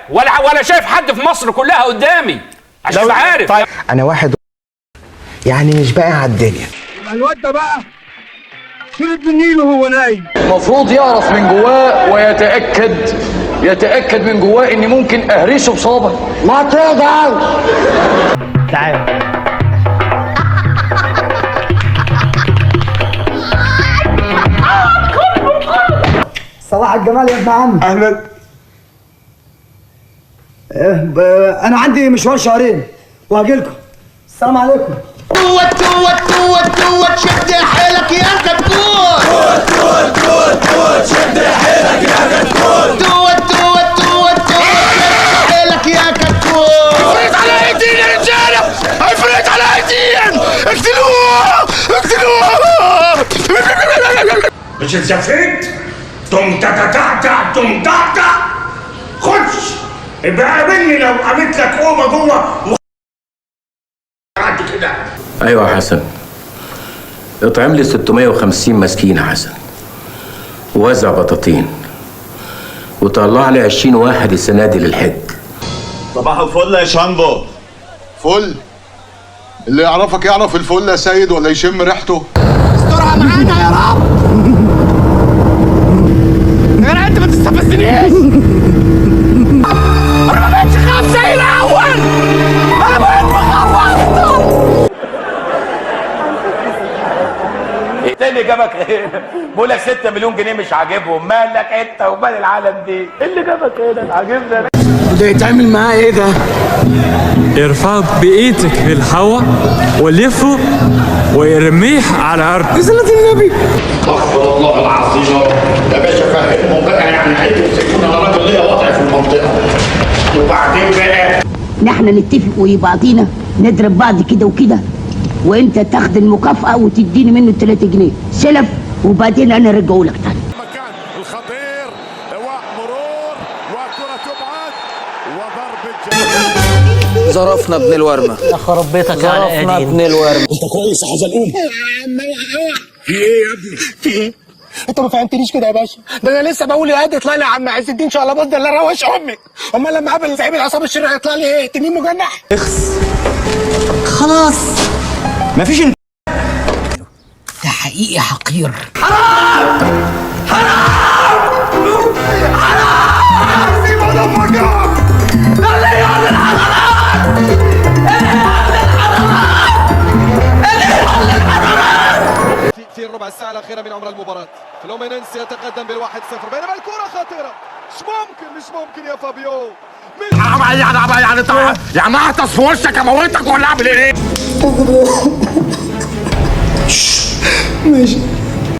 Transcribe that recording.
بالك ولا شايف حد في مصر كلها قدامي عشان تبقى عارف. طيب انا واحد يعني مش باقي على الدنيا. الواد ده بقى شرب من نيله وهو نايم. المفروض يعرف من جواه ويتأكد من جواه اني ممكن اهرسه بصابع. ما تقدر. تعال. صباح الجمال يا ابن عم. اهلا. انا عندي مشوار شهرين وهجيلكم. السلام عليكم. توت شد حيلك يا كتكوت. توت شد حيلك يا كتكوت. توت حيلك يا كتكوت. افرط على ايدين يا رجاله، افرط على ايدين، اقتلوه. مش الزفيت تم تتعتع خش ابقى قابلني لو قابلت لك اوضه جوه كده. ايوه يا حسن، اطعم لي 650 مسكين يا حسن، ووزع بطاطين، وطلع لي 20 واحد السنه دي للحج. صباح الفل يا شامبو. فل؟ اللي يعرفك يعرف الفل يا سيد ولا يشم ريحته؟ استرها معانا يا رب. انا انت ما تستفزنيش. انا ما بقتش خاف زي الاول. انا بقيت بخاف اكتر. ايه تاني جابك ايه؟ بقول لك 6 مليون جنيه مش عاجبهم، مالك انت ومال العالم دي؟ ايه اللي جابك هنا؟ عاجبني. ده يتعمل معاه ايه ده؟ ارفعه بايدك في الهواء ولفه ويرميه على الارض. بصلاة النبي. استغفر الله العظيم يا باشا. فهمهم بقى يعني عيب يمسكونا. انا راجل ليا وضع في المنطقه. وبعدين بقى نحن نتفق ويبعضينا نضرب بعض كده وكده، وانت تاخد المكافأة وتديني منه 3 جنيه سلف، وبعدين انا ارجعه لك تاني. مكان الخطير ومرور وكرة تبعد وضرب الجزاء. ظرفنا ابن الورمه. يا خرب بيتك على قديم. ظرفنا ابن الورمه. انت كويس يا حزلقوم؟ في ايه يا ابني؟ في ايه؟ انت ما فهمتنيش كده يا باشا. ده انا لسه بقول يا قد يطلع لي يا عم عز الدين شاء الله بص ده اللي روش امي. امال لما قابل زعيم العصابه الشريره هيطلع لي ايه؟ تنين مجنح. خلاص مفيش. ده حقيقي حقير. في الربع الساعة الأخيرة من عمر المباراة فلومينينس يتقدم بال1-0 بينما الكرة خطيرة. مش ممكن يا فابيو. يعني اعطس في وشك اموتك ولا اعمل ايه؟ ماشي.